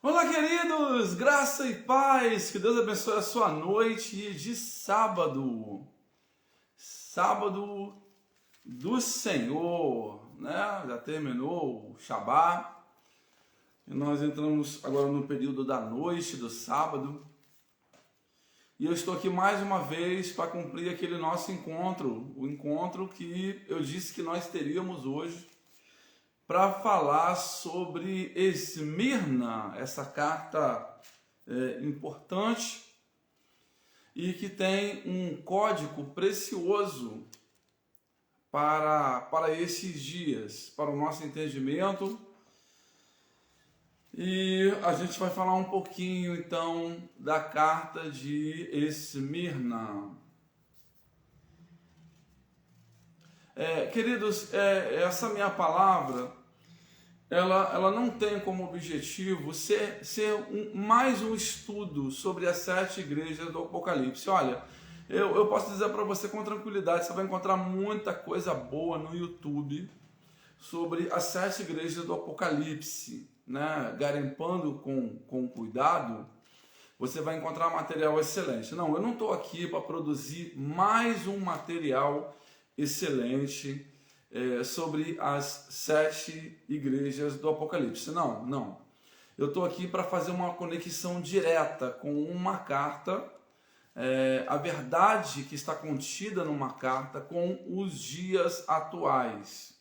Olá, queridos! Graça e paz! Que Deus abençoe a sua noite de sábado. Sábado do Senhor, né? Já terminou o Shabá e nós entramos agora no período da noite do sábado. E eu estou aqui mais uma vez para cumprir aquele nosso encontro, o encontro que eu disse que nós teríamos hoje, para falar sobre Esmirna, essa carta importante e que tem um código precioso para esses dias, para o nosso entendimento. E a gente vai falar um pouquinho então da carta de Esmirna. Queridos, essa minha palavra ela não tem como objetivo ser mais um estudo sobre as 7 igrejas do Apocalipse. Olha, eu posso dizer para você com tranquilidade, você vai encontrar muita coisa boa no YouTube sobre as 7 igrejas do Apocalipse, né? Garimpando com cuidado, você vai encontrar material excelente. Não, eu não estou aqui para produzir mais um material excelente sobre as 7 igrejas do Apocalipse. Não. Eu estou aqui para fazer uma conexão direta com uma carta, a verdade que está contida numa carta com os dias atuais.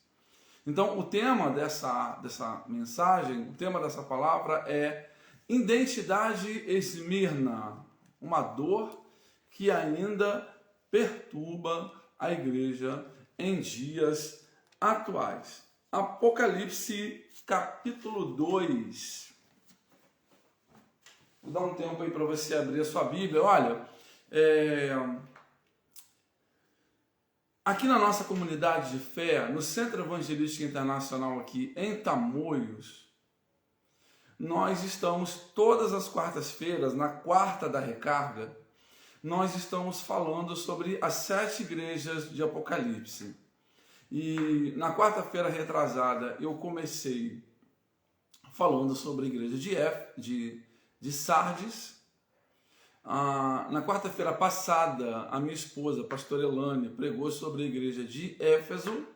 Então, o tema dessa mensagem, o tema dessa palavra é Identidade Esmirna, uma dor que ainda perturba a igreja em dias atuais. Apocalipse capítulo 2. Vou dar um tempo aí para você abrir a sua Bíblia. Olha, aqui na nossa comunidade de fé, no Centro Evangelístico Internacional aqui em Tamoios, nós estamos todas as quartas-feiras, na quarta da recarga, nós estamos falando sobre as 7 igrejas de Apocalipse. E na quarta-feira retrasada eu comecei falando sobre a igreja de Sardes. Na quarta-feira passada, a minha esposa, a pastora Elane, pregou sobre a igreja de Éfeso,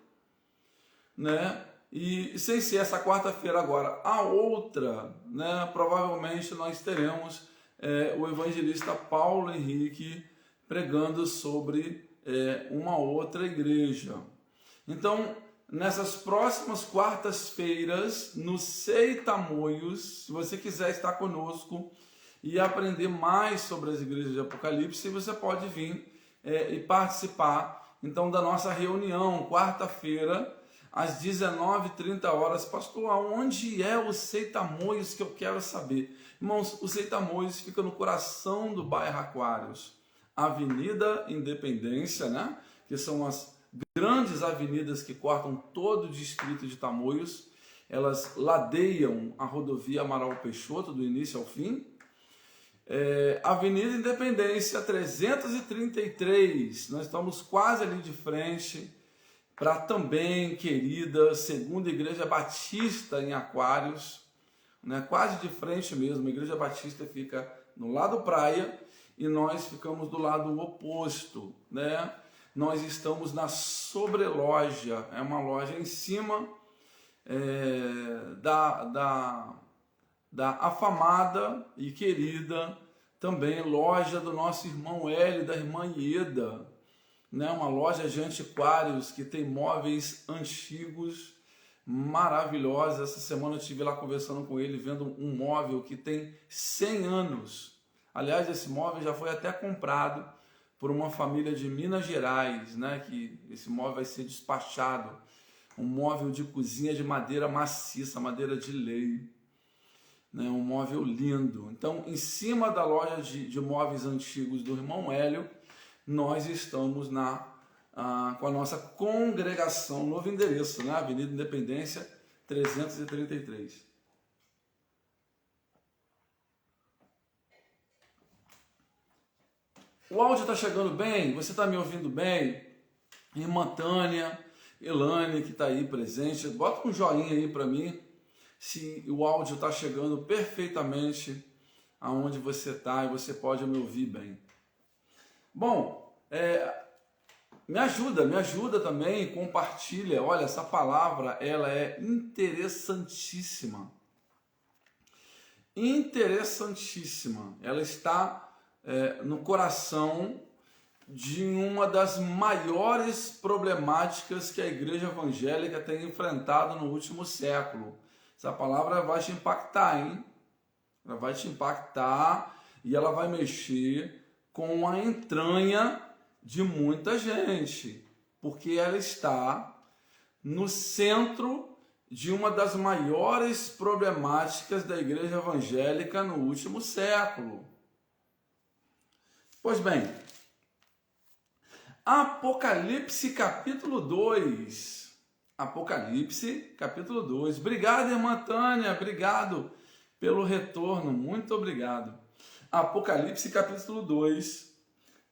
né? E sem ser essa quarta-feira agora, a outra, né? Provavelmente nós teremos o evangelista Paulo Henrique pregando sobre uma outra igreja. Então, nessas próximas quartas-feiras, no Sei Tamoios, se você quiser estar conosco e aprender mais sobre as igrejas de Apocalipse, você pode vir e participar então da nossa reunião, quarta-feira, às 19h30. Pastor, aonde é o Sei Tamoios que eu quero saber? Irmãos, o Sei Tamoios fica no coração do bairro Aquários, Avenida Independência, né? Que são as grandes avenidas que cortam todo o distrito de Tamoios. Elas ladeiam a rodovia Amaral Peixoto do início ao fim. Avenida Independência 333, nós estamos quase ali de frente para também querida Segunda Igreja Batista em Aquários, né? Quase de frente mesmo. A Igreja Batista fica no lado praia e nós ficamos do lado oposto, né? Nós estamos na Sobreloja, é uma loja em cima da afamada e querida também loja do nosso irmão Hélio e da irmã Ieda, né? Uma loja de antiquários que tem móveis antigos maravilhosos. Essa semana eu estive lá conversando com ele, vendo um móvel que tem 100 anos. Aliás, esse móvel já foi até comprado por uma família de Minas Gerais, né? Que esse móvel vai ser despachado. Um móvel de cozinha de madeira maciça, madeira de lei. Um móvel lindo. Então, em cima da loja de móveis antigos do irmão Hélio, nós estamos com a nossa congregação, novo endereço, né? Avenida Independência 333. O áudio está chegando bem? Você está me ouvindo bem? Irmã Tânia, Elane, que está aí presente, bota um joinha aí para mim. se o áudio está chegando perfeitamente aonde você está e você pode me ouvir bem. Bom, me ajuda também, compartilha. Olha, essa palavra, ela é interessantíssima. Interessantíssima. Ela está no coração de uma das maiores problemáticas que a igreja evangélica tem enfrentado no último século. Essa palavra vai te impactar, hein? Ela vai te impactar e ela vai mexer com a entranha de muita gente, porque ela está no centro de uma das maiores problemáticas da igreja evangélica no último século. Pois bem, Apocalipse capítulo 2. Apocalipse capítulo 2. Obrigado, irmã Tânia, obrigado pelo retorno, muito obrigado. Apocalipse capítulo 2,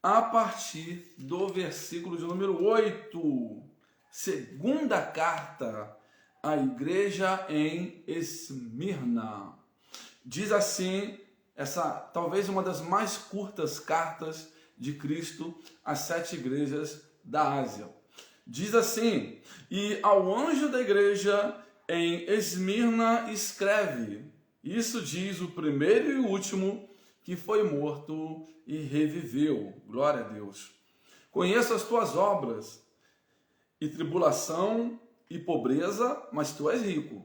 a partir do versículo de número 8. Segunda carta à igreja em Esmirna. Diz assim, essa talvez uma das mais curtas cartas de Cristo às 7 igrejas da Ásia. Diz assim: e ao anjo da igreja em Esmirna escreve, isso diz o primeiro e o último que foi morto e reviveu. Glória a Deus. Conheço as tuas obras, e tribulação e pobreza, mas tu és rico.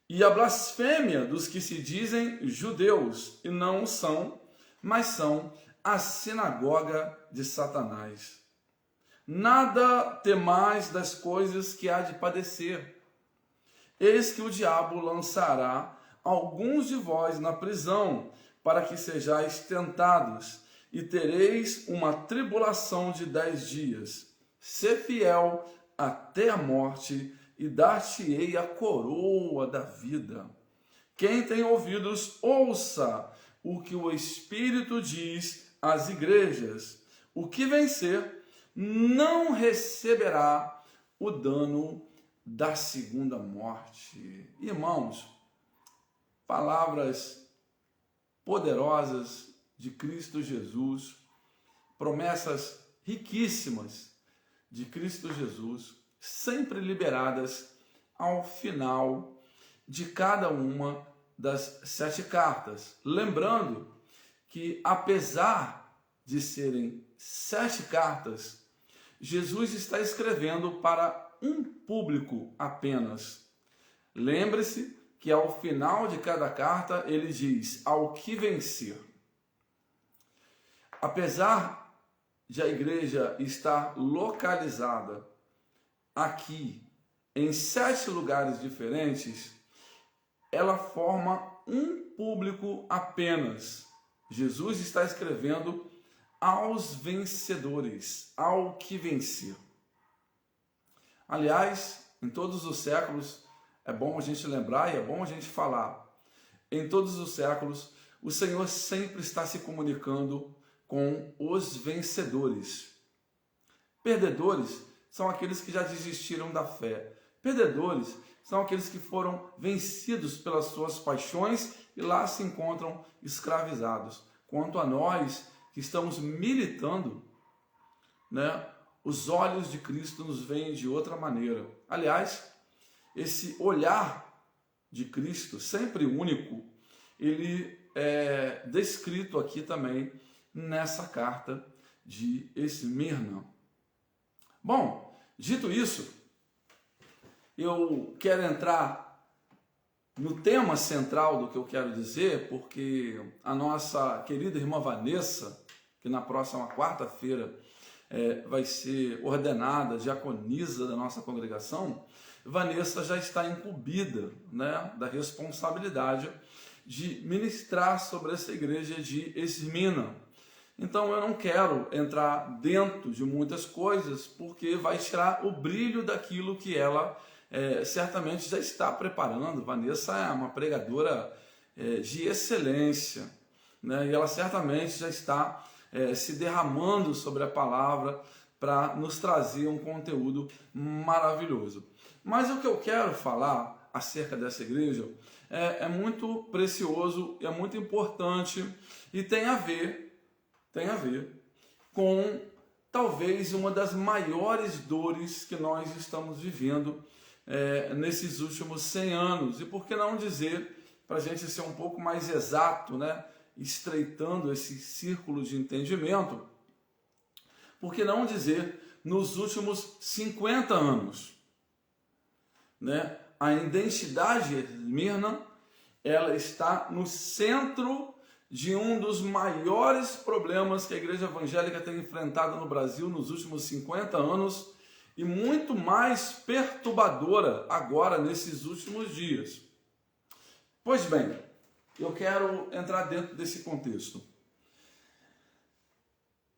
E a blasfêmia dos que se dizem judeus, e não o são, mas são a sinagoga de Satanás. Nada temais das coisas que há de padecer. Eis que o diabo lançará alguns de vós na prisão, para que sejais tentados, e tereis uma tribulação de 10 dias. Sê fiel até a morte, e dar-te-ei a coroa da vida. Quem tem ouvidos, ouça o que o Espírito diz às igrejas. O que vencer não receberá o dano da segunda morte. Irmãos, palavras poderosas de Cristo Jesus, promessas riquíssimas de Cristo Jesus, sempre liberadas ao final de cada uma das 7 cartas. Lembrando que, apesar de serem 7 cartas, Jesus está escrevendo para um público apenas. Lembre-se que ao final de cada carta ele diz: ao que vencer. Apesar de a igreja estar localizada aqui em 7 lugares diferentes, ela forma um público apenas. Jesus está escrevendo aos vencedores, ao que vencer. Aliás, em todos os séculos, é bom a gente lembrar e é bom a gente falar, em todos os séculos, o Senhor sempre está se comunicando com os vencedores. Perdedores são aqueles que já desistiram da fé. Perdedores são aqueles que foram vencidos pelas suas paixões e lá se encontram escravizados. Quanto a nós que estamos militando, né, os olhos de Cristo nos veem de outra maneira. Aliás, esse olhar de Cristo, sempre único, ele é descrito aqui também nessa carta de Esmirna. Bom, dito isso, eu quero entrar no tema central do que eu quero dizer, porque a nossa querida irmã Vanessa, que na próxima quarta-feira vai ser ordenada diaconisa da nossa congregação, Vanessa já está incumbida, né, da responsabilidade de ministrar sobre essa igreja de Esmirna. Então eu não quero entrar dentro de muitas coisas, porque vai tirar o brilho daquilo que ela certamente já está preparando. Vanessa é uma pregadora de excelência, né? E ela certamente já está se derramando sobre a palavra para nos trazer um conteúdo maravilhoso. Mas o que eu quero falar acerca dessa igreja é muito precioso, é muito importante e tem a ver com talvez uma das maiores dores que nós estamos vivendo nesses últimos 100 anos. E por que não dizer, para a gente ser um pouco mais exato, né, estreitando esse círculo de entendimento, por que não dizer nos últimos 50 anos? Né? A identidade de Esmirna, ela está no centro de um dos maiores problemas que a igreja evangélica tem enfrentado no Brasil nos últimos 50 anos e muito mais perturbadora agora nesses últimos dias. Pois bem, eu quero entrar dentro desse contexto.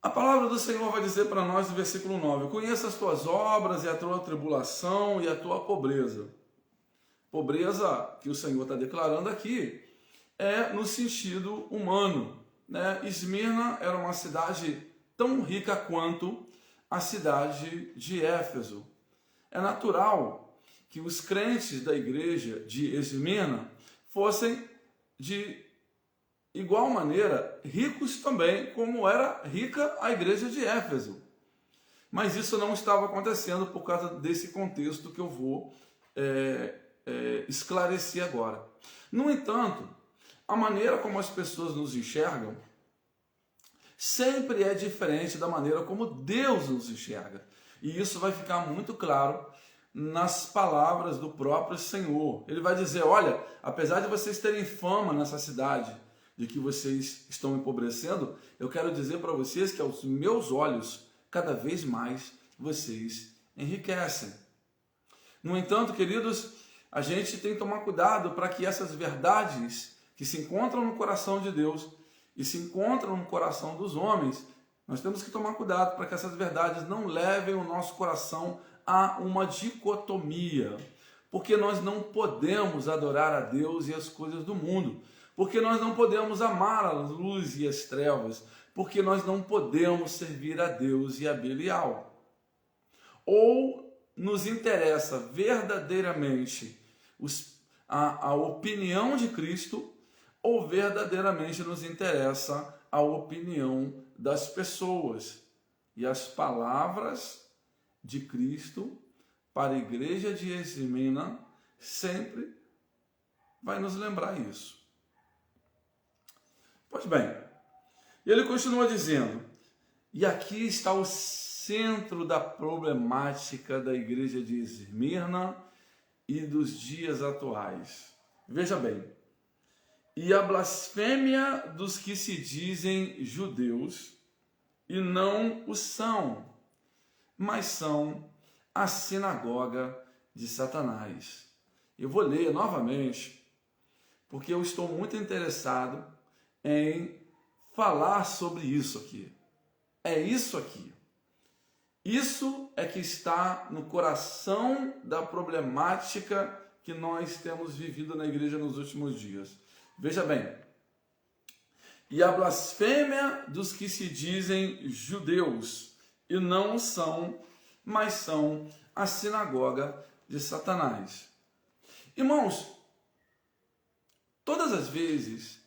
A palavra do Senhor vai dizer para nós no versículo 9: conheça as tuas obras e a tua tribulação e a tua pobreza. Pobreza que o Senhor está declarando aqui é no sentido humano, né? Esmirna era uma cidade tão rica quanto a cidade de Éfeso. É natural que os crentes da igreja de Esmirna fossem de igual maneira ricos também, como era rica a igreja de Éfeso. Mas isso não estava acontecendo por causa desse contexto que eu vou esclarecer agora. No entanto, a maneira como as pessoas nos enxergam sempre é diferente da maneira como Deus nos enxerga. E isso vai ficar muito claro nas palavras do próprio Senhor. Ele vai dizer: olha, apesar de vocês terem fama nessa cidade de que vocês estão empobrecendo, eu quero dizer para vocês que aos meus olhos, cada vez mais vocês enriquecem. No entanto, queridos, a gente tem que tomar cuidado para que essas verdades que se encontram no coração de Deus e se encontram no coração dos homens, nós temos que tomar cuidado para que essas verdades não levem o nosso coração a uma dicotomia, porque nós não podemos adorar a Deus e as coisas do mundo, porque nós não podemos amar a luz e as trevas, porque nós não podemos servir a Deus e a Belial. Ou nos interessa verdadeiramente a opinião de Cristo, ou verdadeiramente nos interessa a opinião das pessoas. E as palavras de Cristo para a igreja de Esmirna sempre vai nos lembrar isso. Pois bem, ele continua dizendo, e aqui está o centro da problemática da igreja de Esmirna e dos dias atuais. Veja bem, e a blasfêmia dos que se dizem judeus e não o são, mas são a sinagoga de Satanás. Eu vou ler novamente, porque eu estou muito interessado em falar sobre isso aqui. É isso aqui. Isso é que está no coração da problemática que nós temos vivido na igreja nos últimos dias. Veja bem, e a blasfêmia dos que se dizem judeus e não são, mas são a sinagoga de Satanás. Irmãos, todas as vezes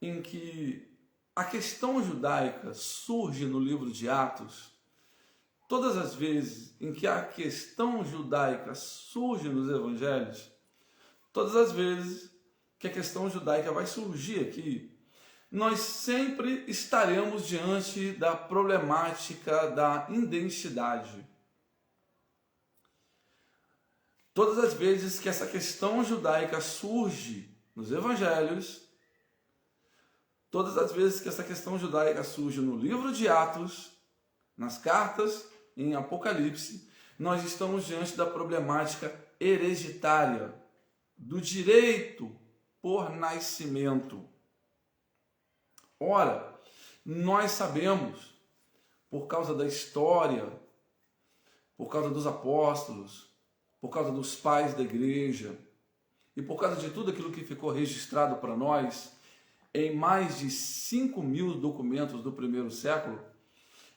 em que a questão judaica surge no livro de Atos, todas as vezes em que a questão judaica surge nos evangelhos, todas as vezes que a questão judaica vai surgir aqui, nós sempre estaremos diante da problemática da identidade. Todas as vezes que essa questão judaica surge nos evangelhos, todas as vezes que essa questão judaica surge no livro de Atos, nas cartas, em Apocalipse, nós estamos diante da problemática hereditária, do direito por nascimento. Ora, nós sabemos, por causa da história, por causa dos apóstolos, por causa dos pais da igreja, e por causa de tudo aquilo que ficou registrado para nós, em mais de 5.000 documentos do primeiro século,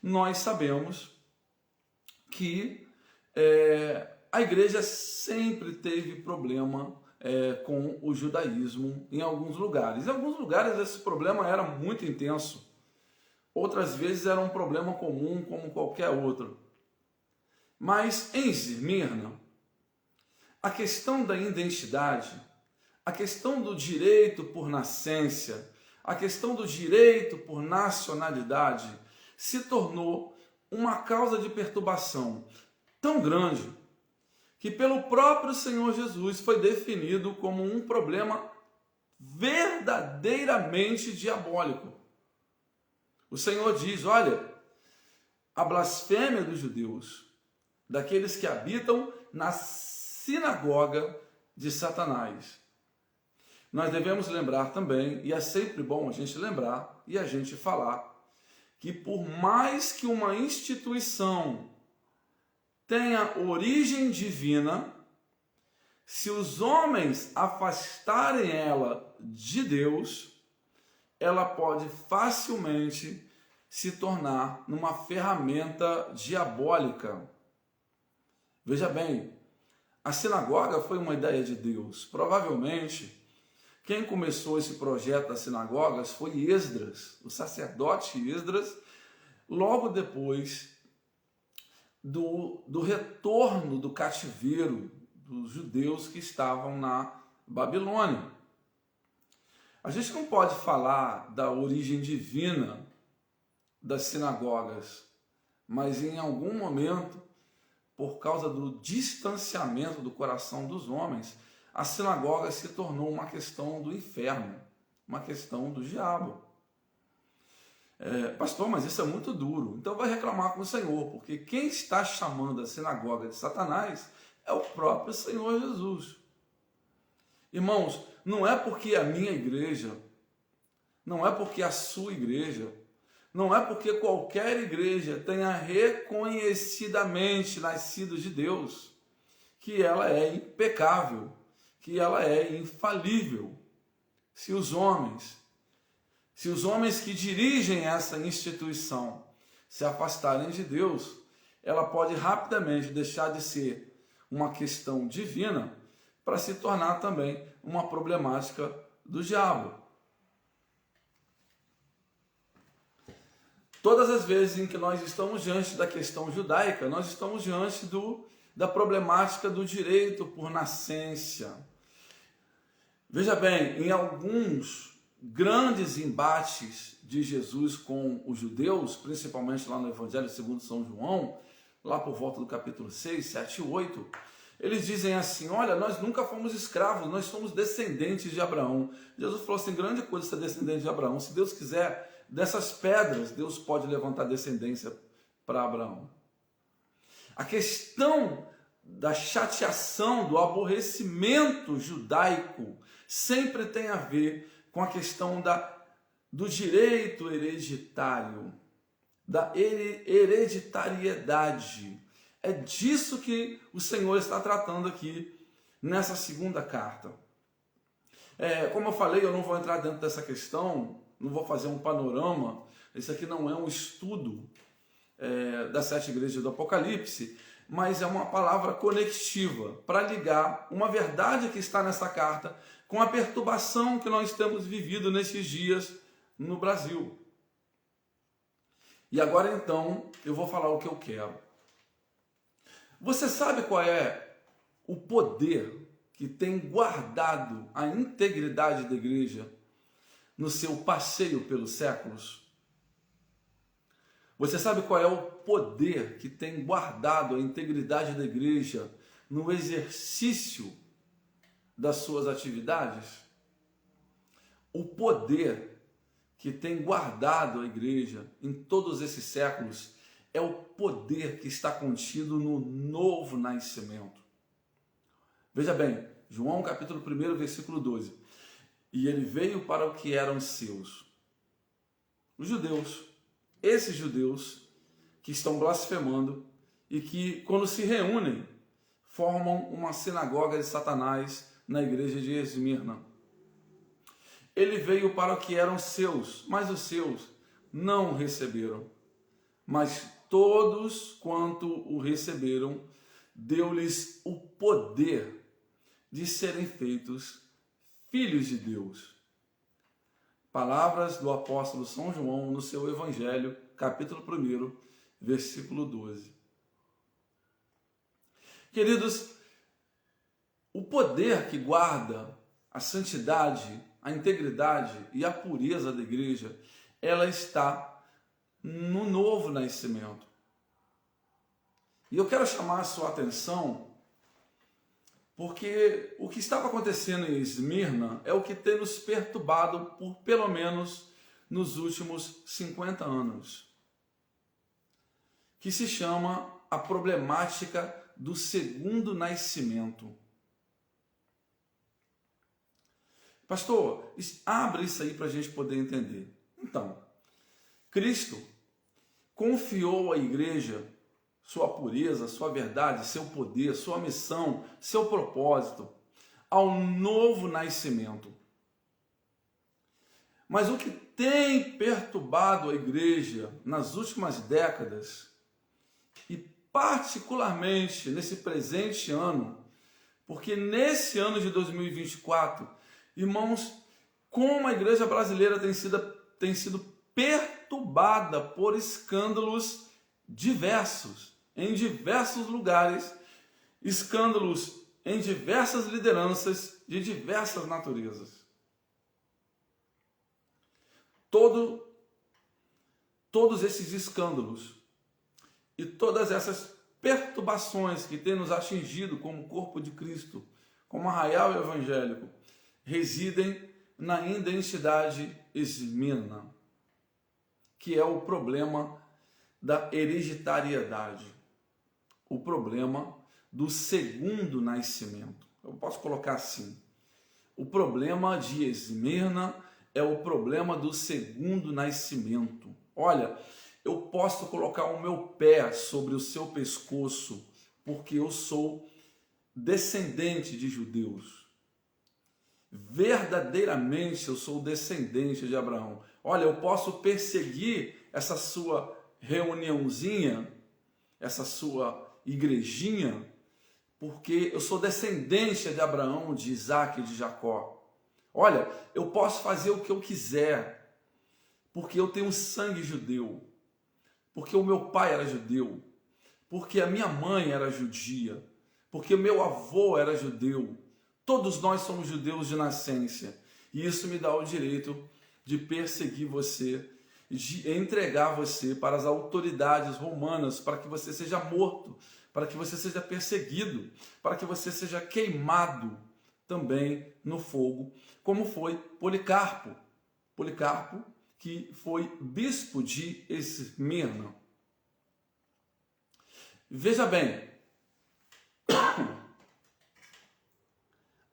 nós sabemos que a igreja sempre teve problema com o judaísmo em alguns lugares. Em alguns lugares esse problema era muito intenso. Outras vezes era um problema comum como qualquer outro. Mas em Esmirna, a questão da identidade, a questão do direito por nascença, a questão do direito por nacionalidade se tornou uma causa de perturbação tão grande que pelo próprio Senhor Jesus foi definido como um problema verdadeiramente diabólico. O Senhor diz, olha, a blasfêmia dos judeus, daqueles que habitam na sinagoga de Satanás. Nós devemos lembrar também, e é sempre bom a gente lembrar e a gente falar, que por mais que uma instituição tenha origem divina, se os homens afastarem ela de Deus, ela pode facilmente se tornar numa ferramenta diabólica. Veja bem, a sinagoga foi uma ideia de Deus. Provavelmente, quem começou esse projeto das sinagogas foi Esdras, o sacerdote Esdras, logo depois do retorno do cativeiro dos judeus que estavam na Babilônia. A gente não pode falar da origem divina das sinagogas, mas em algum momento, por causa do distanciamento do coração dos homens, a sinagoga se tornou uma questão do inferno, uma questão do diabo. Pastor, mas isso é muito duro. Então vai reclamar com o Senhor, porque quem está chamando a sinagoga de Satanás é o próprio Senhor Jesus. Irmãos, não é porque a minha igreja, não é porque a sua igreja, não é porque qualquer igreja tenha reconhecidamente nascido de Deus, que ela é impecável, que ela é infalível. Se os homens que dirigem essa instituição se afastarem de Deus, ela pode rapidamente deixar de ser uma questão divina para se tornar também uma problemática do diabo. Todas as vezes em que nós estamos diante da questão judaica, nós estamos diante da problemática do direito por nascença. Veja bem, em alguns grandes embates de Jesus com os judeus, principalmente lá no Evangelho segundo São João, lá por volta do capítulo 6, 7 e 8, eles dizem assim, olha, nós nunca fomos escravos, nós somos descendentes de Abraão. Jesus falou assim, grande coisa ser descendente de Abraão. Se Deus quiser, dessas pedras, Deus pode levantar descendência para Abraão. A questão da chateação, do aborrecimento judaico, sempre tem a ver com a questão do direito hereditário, da hereditariedade. É disso que o Senhor está tratando aqui nessa segunda carta. Como eu falei, eu não vou entrar dentro dessa questão, não vou fazer um panorama. Esse aqui não é um estudo das 7 igrejas do Apocalipse, mas é uma palavra conectiva para ligar uma verdade que está nessa carta com a perturbação que nós temos vivido nesses dias no Brasil. E agora então eu vou falar o que eu quero. Você sabe qual é o poder que tem guardado a integridade da igreja no seu passeio pelos séculos? Você sabe qual é o poder que tem guardado a integridade da igreja no exercício das suas atividades? O poder que tem guardado a igreja em todos esses séculos é o poder que está contido no novo nascimento. Veja bem, João capítulo 1, versículo 12. E ele veio para o que eram seus. Os judeus, esses judeus que estão blasfemando e que, quando se reúnem, formam uma sinagoga de Satanás na igreja de Esmirna. Ele veio para o que eram seus, mas os seus não o receberam. Mas todos quanto o receberam, deu-lhes o poder de serem feitos filhos de Deus. Palavras do apóstolo São João no seu Evangelho, capítulo 1, versículo 12. Queridos, o poder que guarda a santidade, a integridade e a pureza da igreja, ela está no novo nascimento. E eu quero chamar a sua atenção porque o que estava acontecendo em Esmirna é o que tem nos perturbado por pelo menos nos últimos 50 anos, que se chama a problemática do segundo nascimento. Pastor, abre isso aí para a gente poder entender. Então, Cristo confiou à igreja sua pureza, sua verdade, seu poder, sua missão, seu propósito ao novo nascimento. Mas o que tem perturbado a igreja nas últimas décadas, e particularmente nesse presente ano, porque nesse ano de 2024, irmãos, como a igreja brasileira tem sido perturbada por escândalos diversos, em diversos lugares, escândalos em diversas lideranças de diversas naturezas. Todos esses escândalos e todas essas perturbações que têm nos atingido como corpo de Cristo, como arraial evangélico, residem na identidade esmirna, que é o problema da hereditariedade, o problema do segundo nascimento. Eu posso colocar assim: o problema de Esmirna é o problema do segundo nascimento. Olha, eu posso colocar o meu pé sobre o seu pescoço, porque eu sou descendente de judeus. Verdadeiramente eu sou descendente de Abraão. Olha, eu posso perseguir essa sua reuniãozinha, essa sua igrejinha, porque eu sou descendente de Abraão, de Isaac e de Jacó. Olha, eu posso fazer o que eu quiser, porque eu tenho sangue judeu, porque o meu pai era judeu, porque a minha mãe era judia, porque o meu avô era judeu. Todos nós somos judeus de nascença, e isso me dá o direito de perseguir você, de entregar você para as autoridades romanas, para que você seja morto, para que você seja perseguido, para que você seja queimado também no fogo, como foi Policarpo. Policarpo, que foi bispo de Esmirna. Veja bem,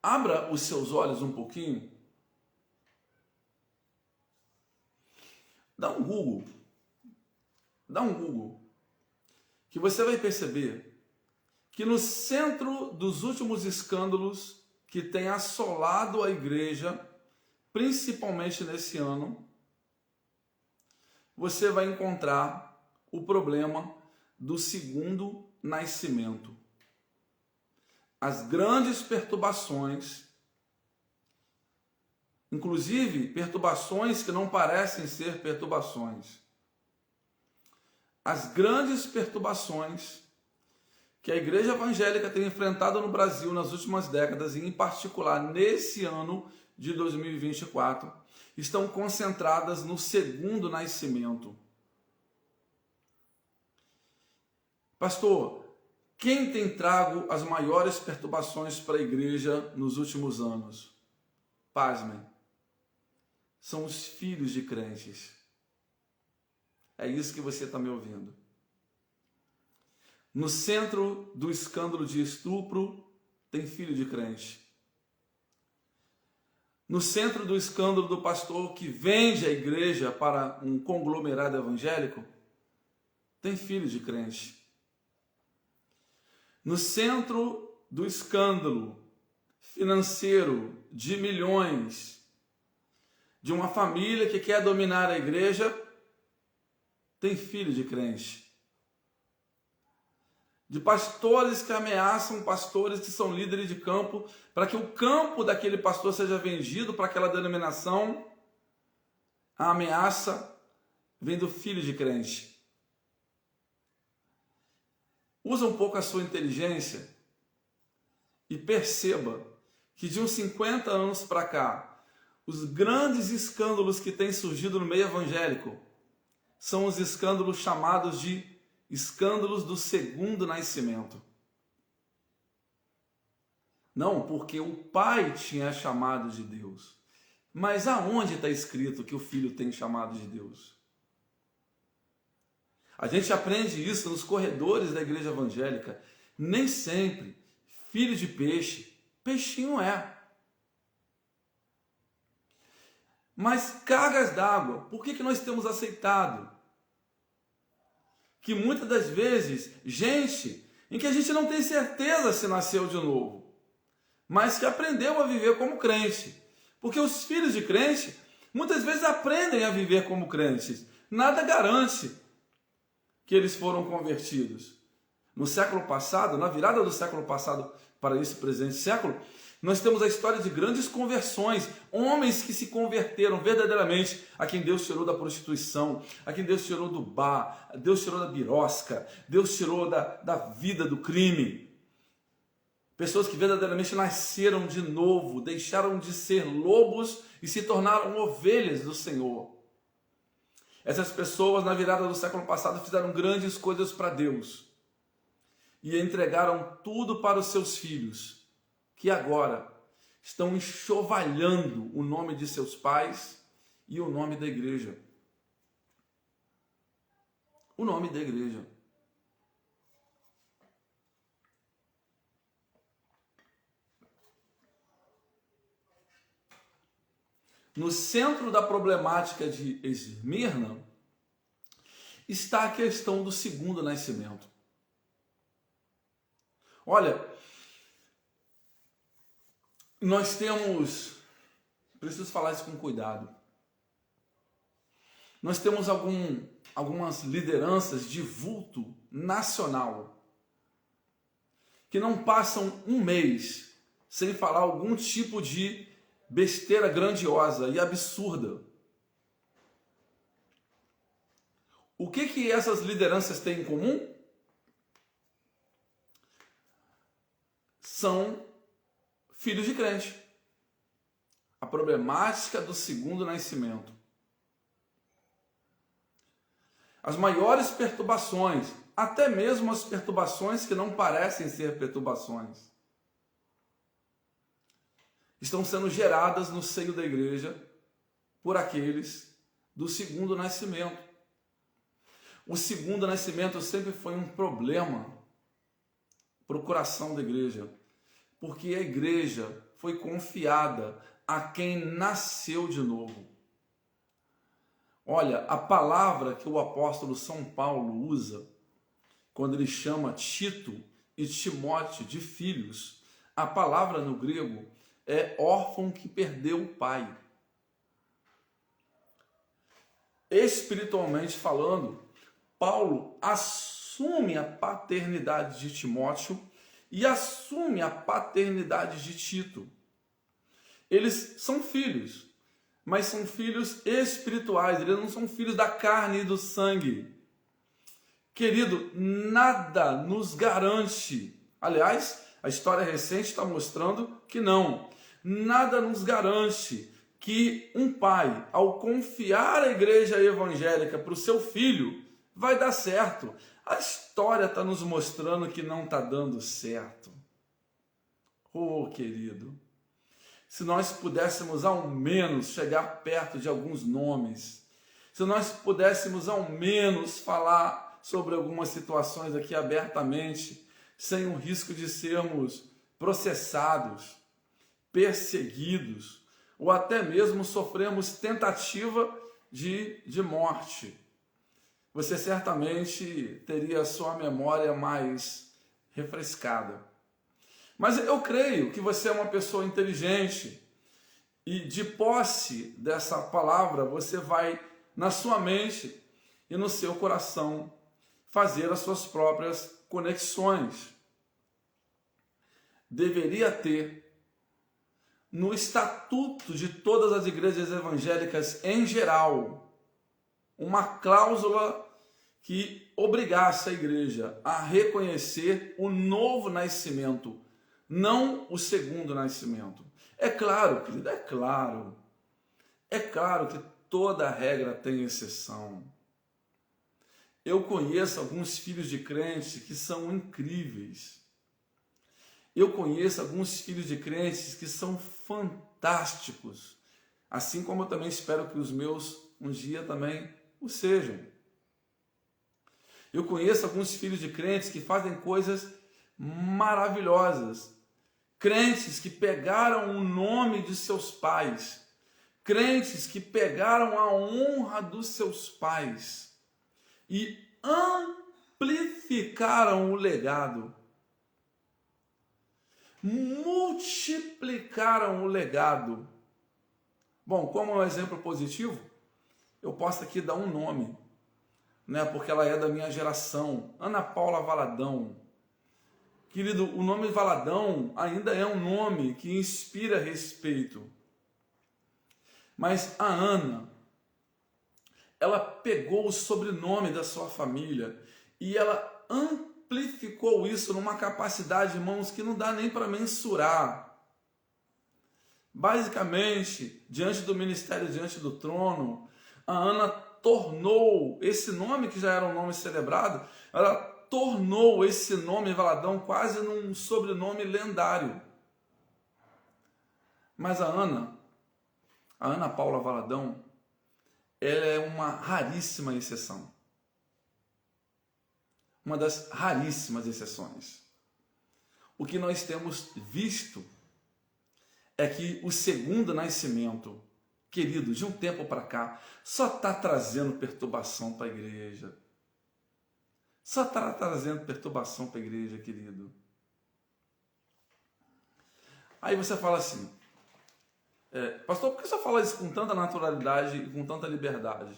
abra os seus olhos um pouquinho, dá um Google, que você vai perceber que no centro dos últimos escândalos que tem assolado a igreja, principalmente nesse ano, você vai encontrar o problema do segundo nascimento. As grandes perturbações, inclusive perturbações que não parecem ser perturbações. As grandes perturbações que a igreja evangélica tem enfrentado no Brasil nas últimas décadas, e em particular nesse ano de 2024, estão concentradas no segundo nascimento. Pastor, quem tem trago as maiores perturbações para a igreja nos últimos anos? Pasmem, são os filhos de crentes. É isso que você está me ouvindo. No centro do escândalo de estupro, tem filho de crente. No centro do escândalo do pastor que vende a igreja para um conglomerado evangélico, tem filho de crente. No centro do escândalo financeiro de milhões de uma família que quer dominar a igreja, tem filho de crente. de pastores que ameaçam pastores que são líderes de campo, para que o campo daquele pastor seja vendido para aquela denominação. A ameaça vem do filho de crente. Usa um pouco a sua inteligência e perceba que de uns 50 anos para cá, os grandes escândalos que têm surgido no meio evangélico são os escândalos chamados de escândalos do segundo nascimento. Não porque o pai tinha chamado de Deus, mas aonde está escrito que o filho tem chamado de Deus? A gente aprende isso nos corredores da igreja evangélica. Nem sempre filho de peixe, peixinho é. Mas cargas d'água, por que nós temos aceitado que muitas das vezes, gente em que a gente não tem certeza se nasceu de novo, mas que aprendeu a viver como crente? Porque os filhos de crente, muitas vezes aprendem a viver como crentes. Nada garante que eles foram convertidos. No século passado, na virada do século passado para esse presente século, nós temos a história de grandes conversões, homens que se converteram verdadeiramente, a quem Deus tirou da prostituição, a quem Deus tirou do bar, Deus tirou da birosca, Deus tirou da vida do crime. Pessoas que verdadeiramente nasceram de novo, deixaram de ser lobos e se tornaram ovelhas do Senhor. Essas pessoas, na virada do século passado, fizeram grandes coisas para Deus e entregaram tudo para os seus filhos, que agora estão enxovalhando o nome de seus pais e o nome da igreja. O nome da igreja. No centro da problemática de Esmirna está a questão do segundo nascimento. Olha, nós temos, preciso falar isso com cuidado, nós temos algumas lideranças de vulto nacional que não passam um mês sem falar algum tipo de besteira grandiosa e absurda. O que essas lideranças têm em comum? São filhos de crente. A problemática do segundo nascimento. As maiores perturbações, até mesmo as perturbações que não parecem ser perturbações, estão sendo geradas no seio da igreja por aqueles do segundo nascimento. O segundo nascimento sempre foi um problema para o coração da igreja, porque a igreja foi confiada a quem nasceu de novo. Olha, a palavra que o apóstolo São Paulo usa quando ele chama Tito e Timóteo de filhos, a palavra no grego é órfão que perdeu o pai. Espiritualmente falando, Paulo assume a paternidade de Timóteo e assume a paternidade de Tito. Eles são filhos, mas são filhos espirituais, eles não são filhos da carne e do sangue. Querido, nada nos garante. Aliás, a história recente está mostrando que não. Nada nos garante que um pai, ao confiar a igreja evangélica para o seu filho, vai dar certo. A história está nos mostrando que não está dando certo. Oh, querido, se nós pudéssemos ao menos chegar perto de alguns nomes, se nós pudéssemos ao menos falar sobre algumas situações aqui abertamente, sem o risco de sermos processados, perseguidos, ou até mesmo sofremos tentativa de morte, você certamente teria a sua memória mais refrescada. Mas eu creio que você é uma pessoa inteligente e de posse dessa palavra você vai na sua mente e no seu coração fazer as suas próprias conexões. Deveria ter no estatuto de todas as igrejas evangélicas em geral uma cláusula que obrigasse a igreja a reconhecer o novo nascimento, não o segundo nascimento. É claro, querido, é claro que toda regra tem exceção. Eu conheço alguns filhos de crentes que são incríveis. Eu conheço alguns filhos de crentes que são fantásticos, assim como eu também espero que os meus um dia também o sejam. Eu conheço alguns filhos de crentes que fazem coisas maravilhosas, crentes que pegaram o nome de seus pais, crentes que pegaram a honra dos seus pais e amplificaram o legado, multiplicaram o legado. Bom, como um exemplo positivo, eu posso aqui dar um nome, né, porque ela é da minha geração, Ana Paula Valadão. Querido, o nome Valadão ainda é um nome que inspira respeito. Mas a Ana, ela pegou o sobrenome da sua família e ela amplificou isso numa capacidade, irmãos, que não dá nem para mensurar. Basicamente, diante do ministério, diante do trono, a Ana tornou esse nome, que já era um nome celebrado, ela tornou esse nome Valadão quase num sobrenome lendário. Mas a Ana Paula Valadão, ela é uma raríssima exceção. Uma das raríssimas exceções. O que nós temos visto é que o segundo nascimento, querido, de um tempo para cá, só está trazendo perturbação para a igreja. Só está trazendo perturbação para a igreja, querido. Aí você fala assim, pastor, por que você fala isso com tanta naturalidade e com tanta liberdade?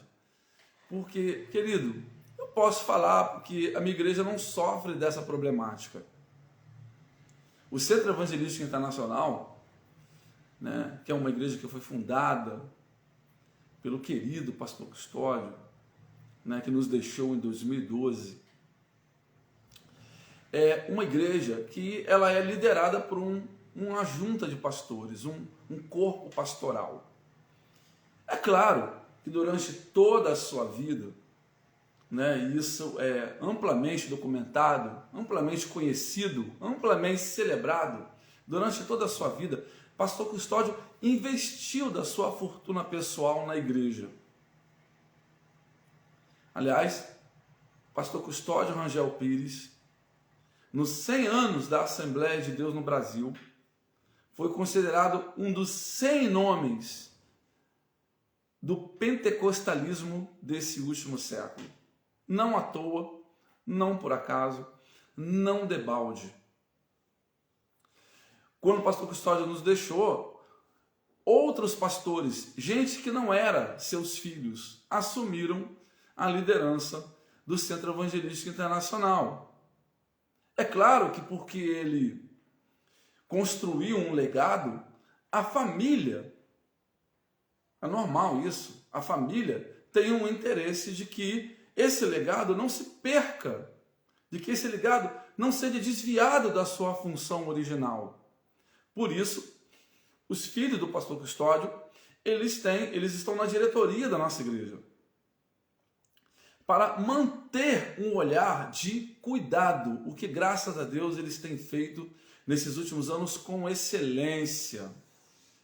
Porque, querido, eu posso falar porque a minha igreja não sofre dessa problemática. O Centro Evangelístico Internacional, né, que é uma igreja que foi fundada pelo querido pastor Custódio, né, que nos deixou em 2012, é uma igreja que ela é liderada por uma junta de pastores, um corpo pastoral. É claro que durante toda a sua vida, né, isso é amplamente documentado, amplamente conhecido, amplamente celebrado, durante toda a sua vida, pastor Custódio investiu da sua fortuna pessoal na igreja. Aliás, pastor Custódio Rangel Pires, nos 100 anos da Assembleia de Deus no Brasil, foi considerado um dos 100 nomes do pentecostalismo desse último século. Não à toa, não por acaso, não debalde. Quando o pastor Custódio nos deixou, outros pastores, gente que não era seus filhos, assumiram a liderança do Centro Evangelístico Internacional. É claro que porque ele construiu um legado, a família, é normal isso, a família tem um interesse de que esse legado não se perca, de que esse legado não seja desviado da sua função original. Por isso, os filhos do pastor Custódio, eles estão na diretoria da nossa igreja, para manter um olhar de cuidado, o que graças a Deus eles têm feito nesses últimos anos com excelência,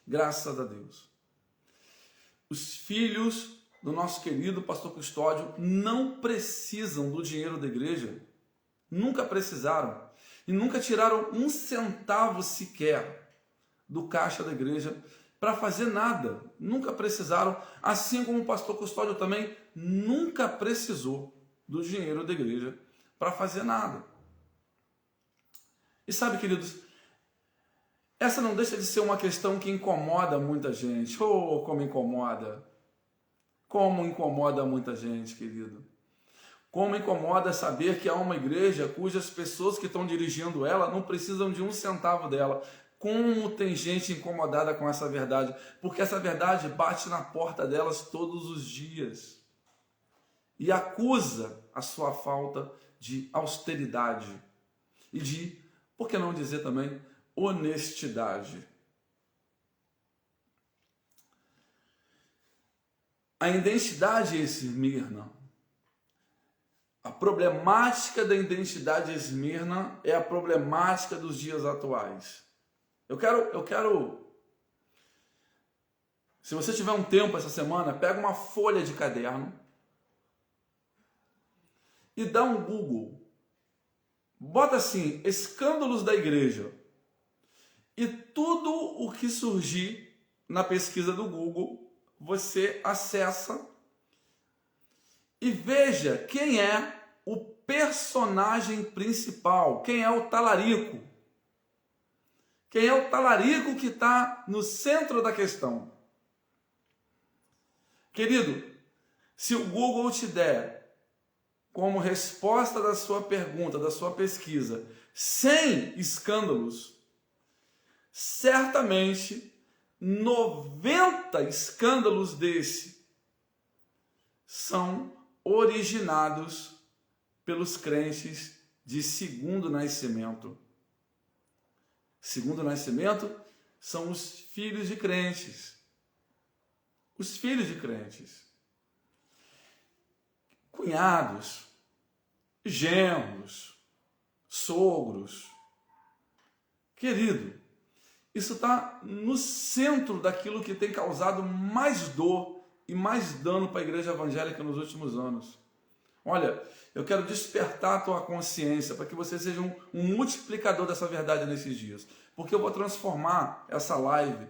graças a Deus. Os filhos do nosso querido pastor Custódio não precisam do dinheiro da igreja, nunca precisaram e nunca tiraram um centavo sequer do caixa da igreja para fazer nada, nunca precisaram, assim como o pastor Custódio também nunca precisou do dinheiro da igreja para fazer nada. E sabe, queridos, essa não deixa de ser uma questão que incomoda muita gente. Oh, como incomoda! Como incomoda muita gente, querido. Como incomoda saber que há uma igreja cujas pessoas que estão dirigindo ela não precisam de um centavo dela. Como tem gente incomodada com essa verdade? Porque essa verdade bate na porta delas todos os dias e acusa a sua falta de austeridade e de, por que não dizer também, honestidade. A identidade Esmirna, a problemática da identidade Esmirna é a problemática dos dias atuais. Eu quero, se você tiver um tempo essa semana, pega uma folha de caderno e dá um Google. Bota assim, escândalos da igreja. E tudo o que surgir na pesquisa do Google, você acessa e veja quem é o personagem principal, quem é o talarico. Quem é o talarico que está no centro da questão? Querido, se o Google te der como resposta da sua pergunta, da sua pesquisa, 100 escândalos, certamente 90 escândalos desse são originados pelos crentes de segundo nascimento. Segundo nascimento são os filhos de crentes. Os filhos de crentes. Cunhados, genros, sogros. Querido, isso está no centro daquilo que tem causado mais dor e mais dano para a igreja evangélica nos últimos anos. Olha, eu quero despertar a tua consciência para que você seja um multiplicador dessa verdade nesses dias. Porque eu vou transformar essa live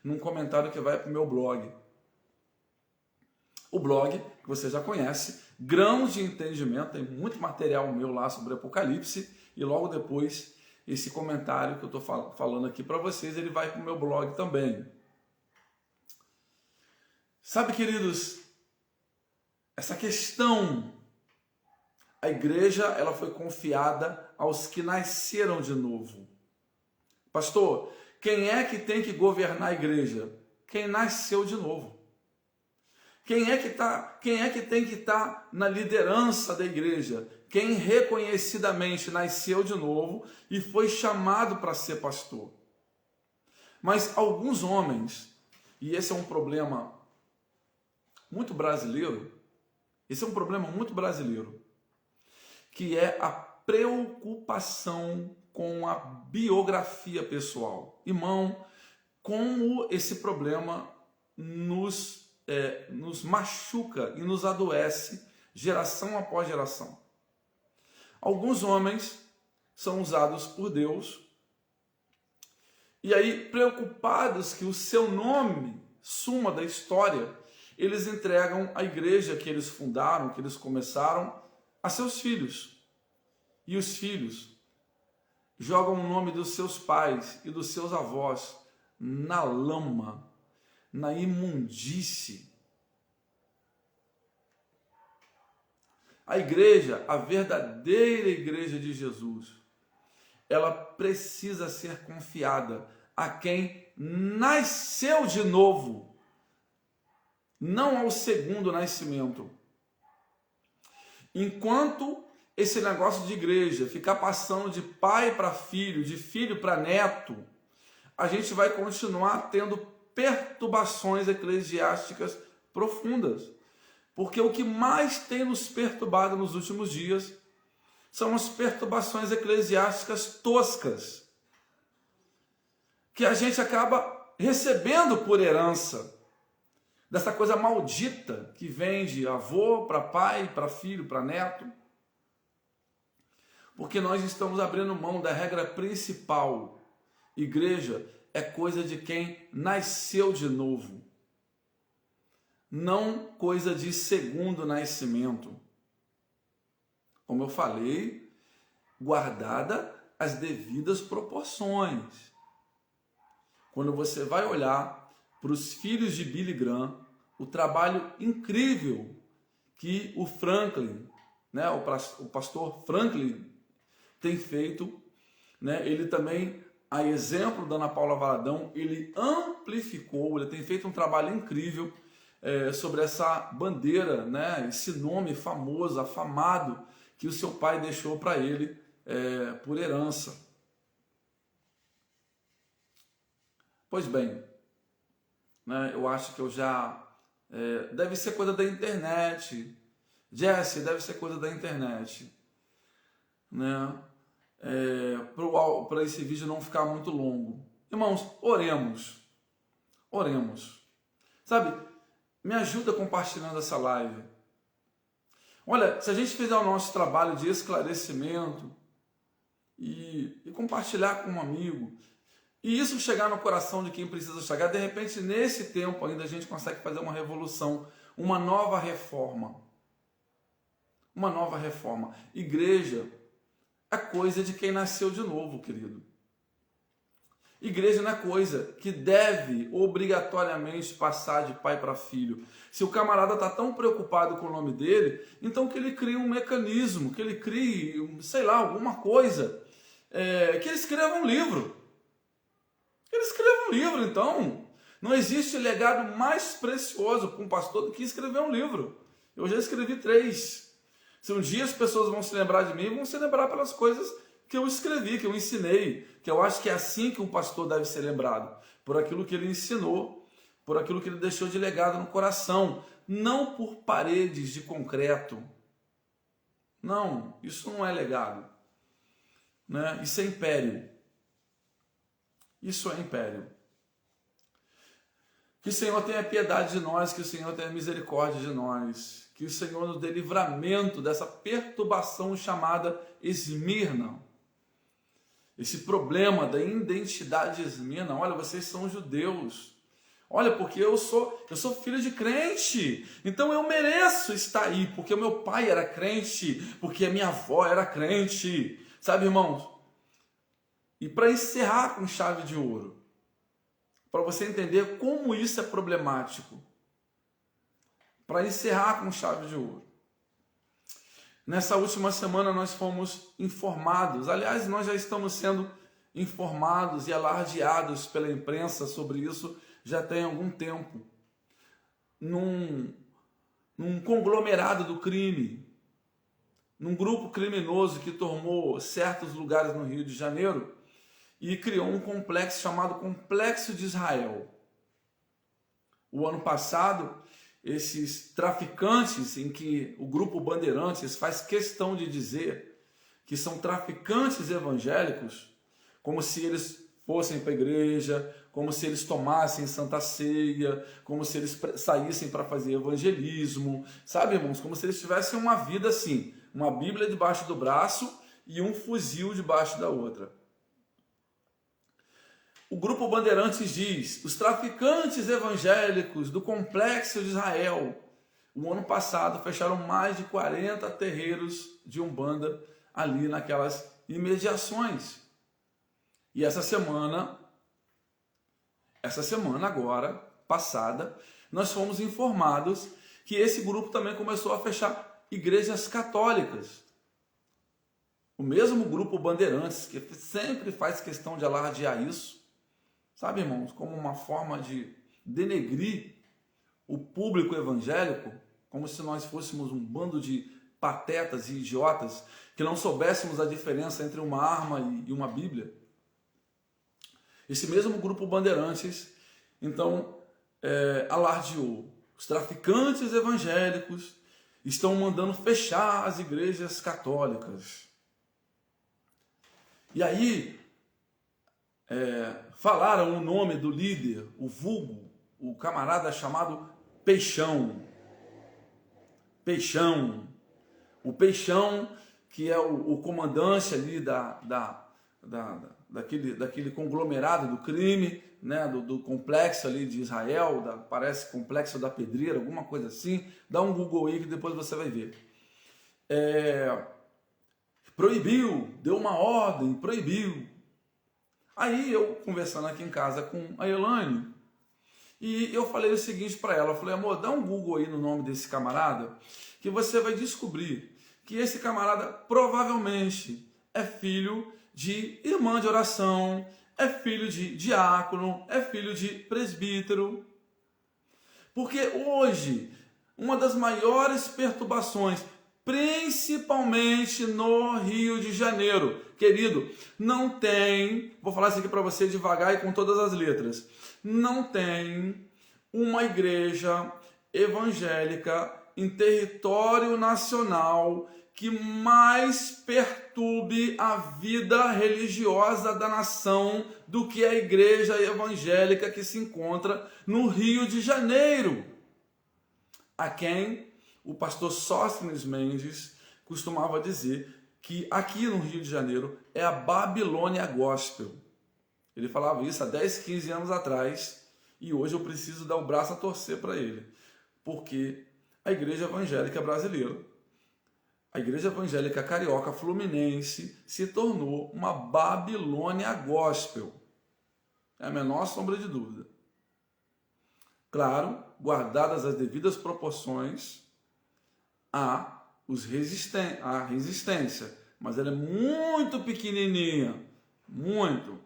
num comentário que vai para o meu blog. O blog, que você já conhece, Grãos de Entendimento, tem muito material meu lá sobre Apocalipse, e logo depois esse comentário que eu estou falando aqui para vocês, ele vai para o meu blog também. Sabe, queridos, essa questão, a igreja ela foi confiada aos que nasceram de novo. Pastor, quem é que tem que governar a igreja? Quem nasceu de novo. Quem é que tem que estar na liderança da igreja? Quem reconhecidamente nasceu de novo e foi chamado para ser pastor. Mas alguns homens, e esse é um problema muito brasileiro, que é a preocupação com a biografia pessoal. Irmão, como esse problema nos machuca e nos adoece geração após geração. Alguns homens são usados por Deus e aí, preocupados que o seu nome suma da história, eles entregam a igreja que eles fundaram, que eles começaram, a seus filhos. E os filhos jogam o nome dos seus pais e dos seus avós na lama, na imundície. A igreja, a verdadeira igreja de Jesus, ela precisa ser confiada a quem nasceu de novo, não ao segundo nascimento. Enquanto esse negócio de igreja ficar passando de pai para filho, de filho para neto, a gente vai continuar tendo perturbações eclesiásticas profundas. Porque o que mais tem nos perturbado nos últimos dias são as perturbações eclesiásticas toscas, que a gente acaba recebendo por herança, dessa coisa maldita que vem de avô para pai, para filho, para neto. Porque nós estamos abrindo mão da regra principal. Igreja é coisa de quem nasceu de novo, não coisa de segundo nascimento. Como eu falei, guardada as devidas proporções. Quando você vai olhar para os filhos de Billy Graham, o trabalho incrível que o Franklin né, o pastor Franklin tem feito, né, ele também, a exemplo da Ana Paula Valadão, ele amplificou, ele tem feito um trabalho incrível sobre essa bandeira, né, esse nome famoso, afamado, que o seu pai deixou para ele por herança. Pois bem, né, eu acho que eu já... deve ser coisa da internet. Jesse, deve ser coisa da internet. Né? Para esse vídeo não ficar muito longo. Irmãos, oremos. Oremos. Sabe, me ajuda compartilhando essa live. Olha, se a gente fizer o nosso trabalho de esclarecimento e compartilhar com um amigo, e isso chegar no coração de quem precisa chegar, de repente, nesse tempo ainda, a gente consegue fazer uma revolução, uma nova reforma. Uma nova reforma. Igreja é coisa de quem nasceu de novo, querido. Igreja não é coisa que deve obrigatoriamente passar de pai para filho. Se o camarada está tão preocupado com o nome dele, então que ele crie um mecanismo, que ele crie, sei lá, alguma coisa, que ele escreva um livro. Ele escreva um livro, então. Não existe legado mais precioso para um pastor do que escrever um livro. Eu já escrevi 3. Se um dia as pessoas vão se lembrar de mim, vão se lembrar pelas coisas que eu escrevi, que eu ensinei, que eu acho que é assim que um pastor deve ser lembrado, por aquilo que ele ensinou, por aquilo que ele deixou de legado no coração, não por paredes de concreto. Não, isso não é legado, né? Isso é império. Isso é império. Que o Senhor tenha piedade de nós, que o Senhor tenha misericórdia de nós, que o Senhor nos dê livramento dessa perturbação chamada Esmirna. Esse problema da identidade Esmirna. Olha, vocês são judeus. Olha, porque eu sou filho de crente, então eu mereço estar aí, porque o meu pai era crente, porque a minha avó era crente. Sabe, irmãos? E para encerrar com chave de ouro, para você entender como isso é problemático, para encerrar com chave de ouro. Nessa última semana nós fomos informados, aliás, nós já estamos sendo informados e alardeados pela imprensa sobre isso já tem algum tempo, num conglomerado do crime, num grupo criminoso que tomou certos lugares no Rio de Janeiro e criou um complexo chamado Complexo de Israel. O ano passado, esses traficantes, em que o grupo Bandeirantes faz questão de dizer que são traficantes evangélicos, como se eles fossem para a igreja, como se eles tomassem Santa Ceia, como se eles saíssem para fazer evangelismo, sabe, irmãos? Como se eles tivessem uma vida assim, uma Bíblia debaixo do braço e um fuzil debaixo da outra. O grupo Bandeirantes diz: os traficantes evangélicos do Complexo de Israel, o ano passado, fecharam mais de 40 terreiros de Umbanda ali naquelas imediações. E essa semana agora, passada, nós fomos informados que esse grupo também começou a fechar igrejas católicas. O mesmo grupo Bandeirantes, que sempre faz questão de alardear isso, sabe, irmãos, como uma forma de denegrir o público evangélico, como se nós fôssemos um bando de patetas e idiotas que não soubéssemos a diferença entre uma arma e uma Bíblia. Esse mesmo grupo Bandeirantes, então, alardeou. Os traficantes evangélicos estão mandando fechar as igrejas católicas. E aí, falaram o nome do líder, o vulgo, o camarada chamado Peixão. Peixão. O Peixão, que é o comandante ali daquele conglomerado do crime, né, do complexo ali de Israel, parece complexo da Pedreira, alguma coisa assim. Dá um Google aí que depois você vai ver. Proibiu, deu uma ordem, proibiu. Aí eu, conversando aqui em casa com a Elaine, e eu falei o seguinte para ela, eu falei: amor, dá um Google aí no nome desse camarada, que você vai descobrir que esse camarada provavelmente é filho de irmã de oração, é filho de diácono, é filho de presbítero. Porque hoje, uma das maiores perturbações, principalmente no Rio de Janeiro, querido, não tem, vou falar isso aqui para você devagar e com todas as letras, não tem uma igreja evangélica em território nacional que mais perturbe a vida religiosa da nação do que a igreja evangélica que se encontra no Rio de Janeiro, a quem o pastor Sóstenes Mendes costumava dizer que aqui no Rio de Janeiro é a Babilônia Gospel. Ele falava isso há 10, 15 anos atrás e hoje eu preciso dar o braço a torcer para ele, porque a igreja evangélica brasileira, a igreja evangélica carioca fluminense se tornou uma Babilônia Gospel. É a menor sombra de dúvida. Claro, guardadas as devidas proporções a resistência, mas ela é muito pequenininha, muito.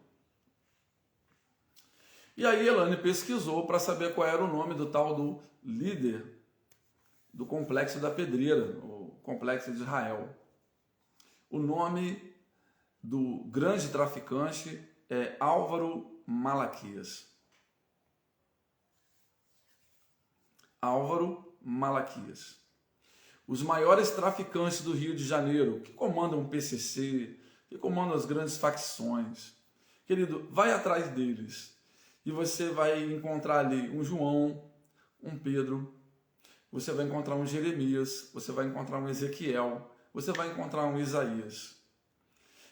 E aí Elaine pesquisou para saber qual era o nome do tal do líder do Complexo da Pedreira, o Complexo de Israel. O nome do grande traficante é Álvaro Malaquias. Álvaro Malaquias. Os maiores traficantes do Rio de Janeiro, que comandam o PCC, que comandam as grandes facções. Querido, vai atrás deles e você vai encontrar ali um João, um Pedro, você vai encontrar um Jeremias, você vai encontrar um Ezequiel, você vai encontrar um Isaías.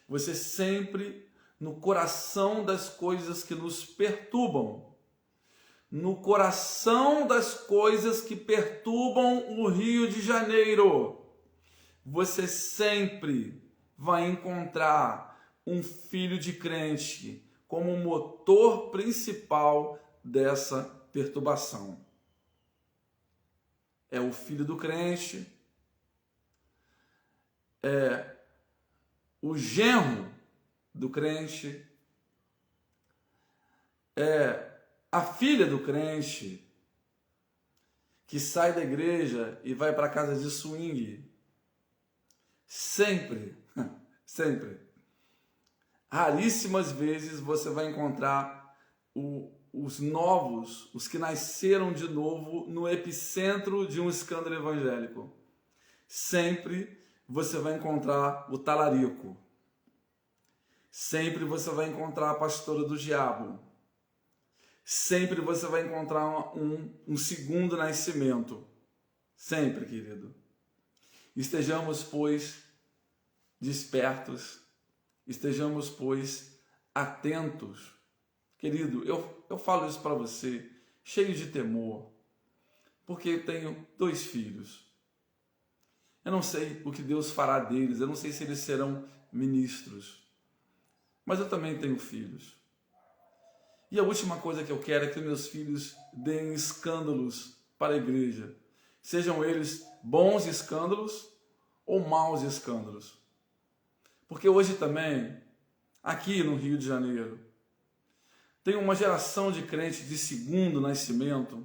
Você sempre no coração das coisas que nos perturbam, no coração das coisas que perturbam o Rio de Janeiro, você sempre vai encontrar um filho de crente como o motor principal dessa perturbação. É o filho do crente, é o genro do crente, é a filha do crente que sai da igreja e vai para a casa de swing. Sempre, sempre. Raríssimas vezes você vai encontrar os novos, os que nasceram de novo no epicentro de um escândalo evangélico. Sempre você vai encontrar o talarico. Sempre você vai encontrar a pastora do diabo. Sempre você vai encontrar um segundo nascimento. Sempre, querido. Estejamos, pois, despertos. Estejamos, pois, atentos. Querido, eu falo isso para você, cheio de temor, porque eu tenho 2 filhos. Eu não sei o que Deus fará deles, eu não sei se eles serão ministros, mas eu também tenho filhos. E a última coisa que eu quero é que meus filhos deem escândalos para a igreja, sejam eles bons escândalos ou maus escândalos. Porque hoje também, aqui no Rio de Janeiro, tem uma geração de crentes de segundo nascimento,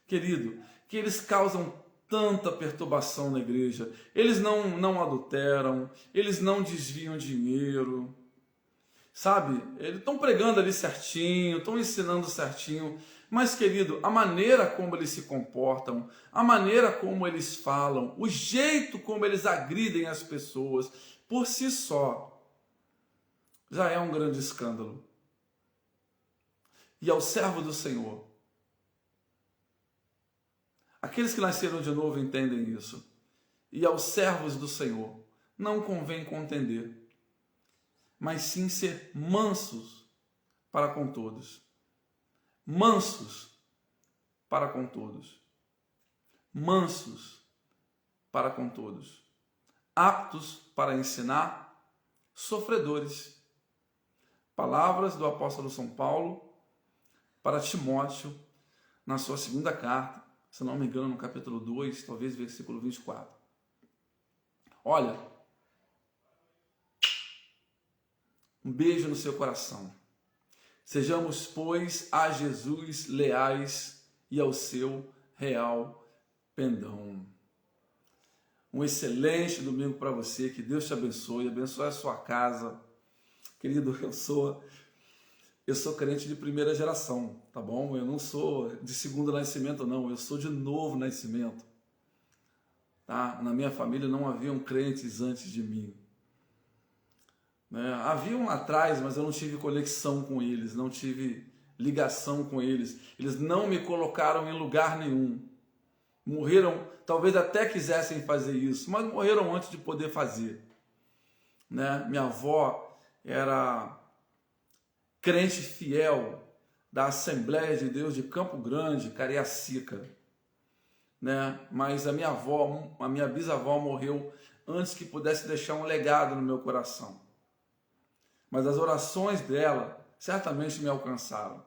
querido, que eles causam tanta perturbação na igreja. Eles não adulteram, eles não desviam dinheiro, sabe? Eles estão pregando ali certinho, estão ensinando certinho, mas, querido, a maneira como eles se comportam, a maneira como eles falam, o jeito como eles agridem as pessoas, por si só, já é um grande escândalo. E ao servo do Senhor, aqueles que nasceram de novo entendem isso. E aos servos do Senhor, não convém contender, mas sim ser mansos para com todos. Mansos para com todos. Mansos para com todos. Aptos para ensinar, sofredores. Palavras do apóstolo São Paulo para Timóteo, na sua segunda carta, se não me engano, no capítulo 2, talvez versículo 24. Olha, um beijo no seu coração. Sejamos, pois, a Jesus leais e ao seu real pendão. Um excelente domingo para você, que Deus te abençoe a sua casa. Querido, eu sou crente de primeira geração, tá bom? Eu não sou de segundo nascimento, não, eu sou de novo nascimento. Tá? Na minha família não haviam crentes antes de mim. Né? Haviam lá atrás, mas eu não tive conexão com eles, não tive ligação com eles. Eles não me colocaram em lugar nenhum. Morreram, talvez até quisessem fazer isso, mas morreram antes de poder fazer. Né? Minha avó era crente fiel da Assembleia de Deus de Campo Grande, Cariacica. Né? Mas a minha bisavó morreu antes que pudesse deixar um legado no meu coração. Mas as orações dela certamente me alcançaram.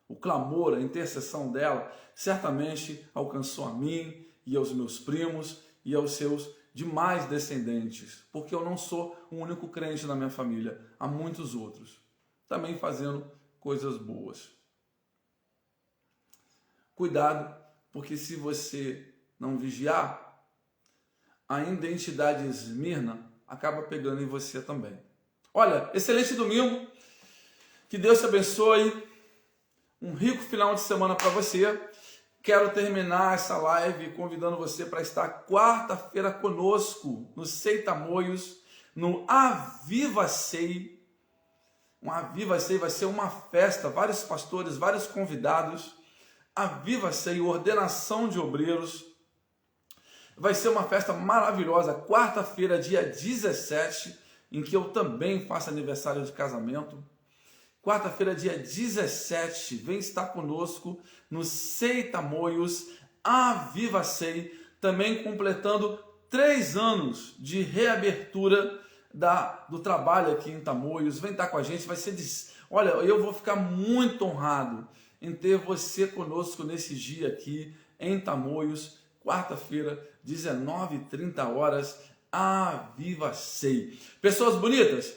O clamor, a intercessão dela certamente alcançou a mim e aos meus primos e aos seus demais descendentes, porque eu não sou o único crente na minha família, há muitos outros, também fazendo coisas boas. Cuidado, porque se você não vigiar, a identidade Esmirna acaba pegando em você também. Olha, excelente domingo, que Deus te abençoe, um rico final de semana para você. Quero terminar essa live convidando você para estar quarta-feira conosco no Sei Tamoios, no Aviva Sei. Um Aviva Sei vai ser uma festa, vários pastores, vários convidados. Aviva Sei, ordenação de obreiros. Vai ser uma festa maravilhosa, quarta-feira, dia 17, em que eu também faço aniversário de casamento. Quarta-feira, dia 17, vem estar conosco no Sei Tamoios, Aviva Sei, também completando 3 anos de reabertura do trabalho aqui em Tamoios. Vem estar com a gente, vai ser olha, eu vou ficar muito honrado em ter você conosco nesse dia aqui em Tamoios, quarta-feira, 19h30, Aviva Sei. Pessoas bonitas,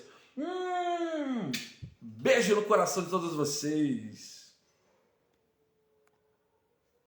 beijo no coração de todos vocês.